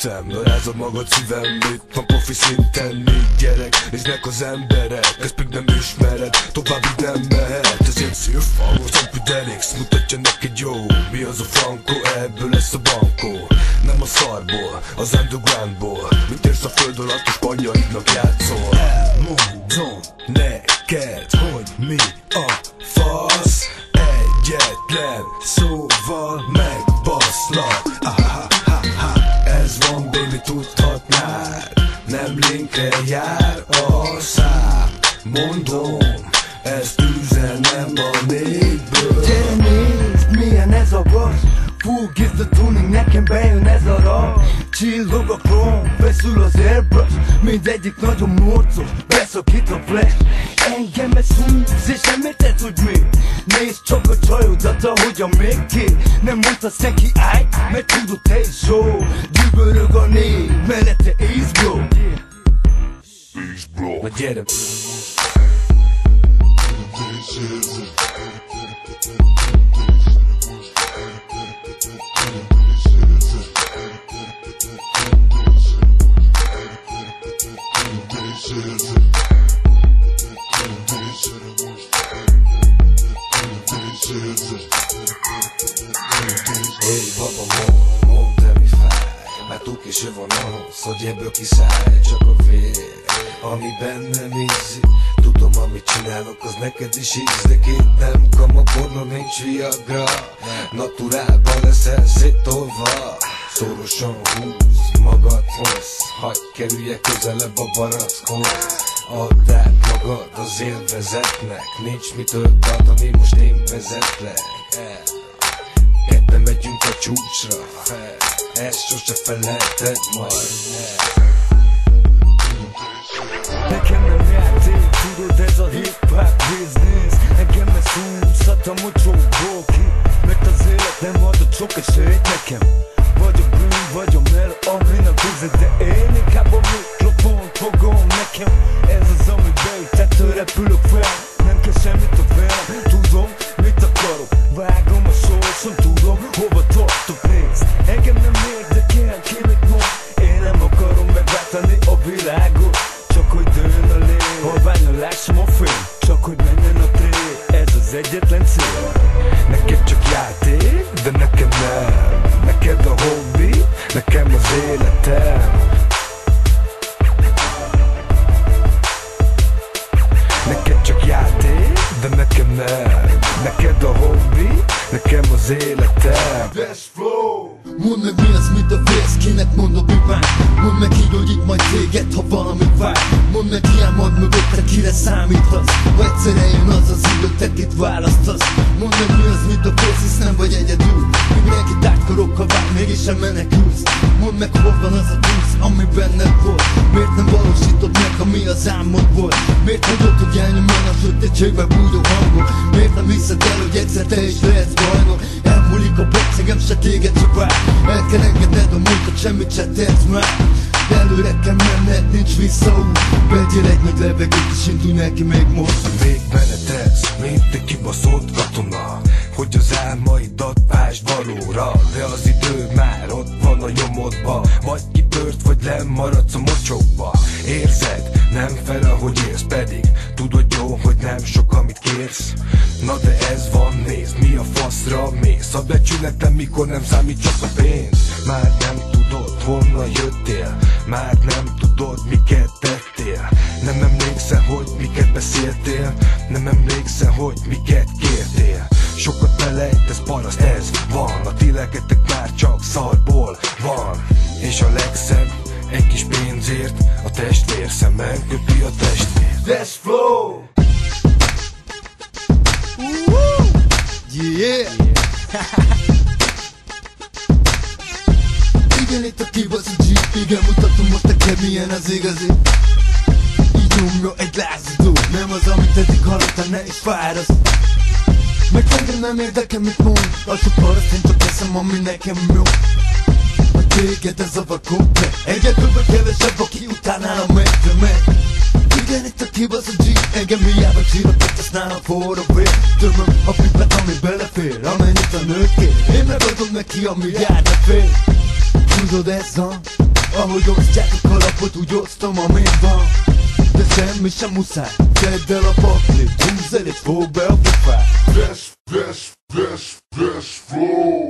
értem, rázod magad szívem, mit van profi szinten, mit gyerek, néznek az emberek, ezt még nem ismered, továbbig nem mehet, ezért szívfal, az Ampidelix mutatja neked jó, mi az a frankó, ebből lesz a bankó, nem a szarból, az undergroundból, mit érsz a föld alatt, és spanyolidnak játszol. Elmondom neked, hogy mi a fasz, egyetlen szóval megbaszlak. Ez van, baby, tudhatnád, nem linkre jár a szám. Mondom, ezt üzenem a népből. Gyere nézd, milyen ez a vas, full gives the tuning, nekem bejön ez a rap. Csillog a chrome, feszül az airbrush, mindegyik nagyon morcos, beszakít a flash. Engem ez húz, és nem érted, hogy mi. Nézd csak a csajodat, ahogyan még ki. Nem mondhatsz neki állj, mert tudod te is jó. Gyűbörög a név, mellette ízbló. Na gyere! Hey baba, mondd el mi fáj, már túl késő van ahhoz, hogy ebből kiszállj. Csak a vér, ami bennem ízik. Tudom, amit csinálok, az neked is íz. De két nem kamaporna, nincs viagra. Naturálban leszel széttolva. Szorosan húz magadhoz, hagyj kerülje közelebb a barackhoz. Add át magad az élvezetnek, nincs mitől tartani, most én vezetlek. Ketten megyünk a csúcsra, ezt sose felejted majd. Nekem nem játék, tudod, ez a hip-hop business. Engem ez húzhat a mocsókból ki, mert az élet nem adott sok esélyt nekem. Vagy a bűn, vagy a mel, amin a vizet, de én inkább a mikrofont fogom nekem. Ez az, ami beüt, ettől repülök fel. Nem kell semmit a velem, tudom, mit akarok. Vágom a sorsom, tudom, hova tartok, nézd. Engem nem érdekel, ki mit mond. Én nem akarom megváltani a világot, csak hogy dőljön a lé. Halványan lássam a fény, csak hogy menjen a tré. Ez az egyetlen cél. Neked csak játék, de nekem nem. Neked a hobbi, nekem az életem. Neked csak játék, de nekem nem. Neked a hobbi, nekem az életem. Mondd meg mi az, mit a vész, kinek mondod mi van. Mondd meg így, hogy itt majd téged, ha valami vár. Mondd meg ilyen majd mögöttre, kire számíthatsz. Ha egyszer eljön az az idő, te kit választasz. Mondd meg mi az, mit a vész, hisz nem vagy egyedül. Mindenkit átkarok, ha vár, mégis sem menekülsz. Mondd meg, hol van az a tűz, ami benned volt. Miért nem valósítod meg, ami az álmod volt. Miért hagyod, hogy elnyomjon a sötétségbe bújó hangok. Miért nem hiszed el, hogy egyszer te is lehetsz bajnok. Elmúlik a box, engem se téged csak vár. El kell engedned a múltat, semmit se tehetsz már. Előre kell menned, nincs visszaút. Vegyél egy nagy levegőt és indulj neki még most. Még bennetesz, mint egy kibaszott katona, hogy az álmaidat vásd valóra. De az idő már ott van a nyomodba. Vagy kitört, vagy lemaradsz a mocsokba. Érzed, nem fel, ahogy élsz, pedig tudod jó, hogy nem sok, amit kérsz. Na de ez van, nézd, mi a faszra mész. A becsületem, mikor nem számít csak a pénz. Már nem tudod, honnan jöttél. Már nem tudod, miket tettél. Nem emlékszel, hogy miket beszéltél. Nem emlékszel, hogy miket kértél. Sokat felejtesz, paraszt, ez van. A ti lelketek már csak szarból van. És a legszebb, egy kis pénzért a testvér szemben köpi a testvér. That's flow! Yeah! Igen, itt a kibaszott G, igen, mutatom most neked milyen az igazi. Így nyomja egy lázadó, nem az, amit eddig hallottál, ne is fáraszt. Meg engem nem érdekel, mit mond, az a paraszt, én csak teszem, ami nekem jó. Hogy téged ez zavar komplet, egyedül vagy kevesebb, aki utánálam megy, de megy. Igen, itt a kibaszott G, engem hiába csillapítasz nálam forró vér. Tömöm a pipet, ami belefér, amennyit a nők kér. Én megadom neki, ami járna fél. Tudod, ez a Ahogy osztjátok a lapot, úgy osztom, amin van. De semmi sem muszáj, tedd el a paklit, húzz el és fogd be a pofát. Best flow.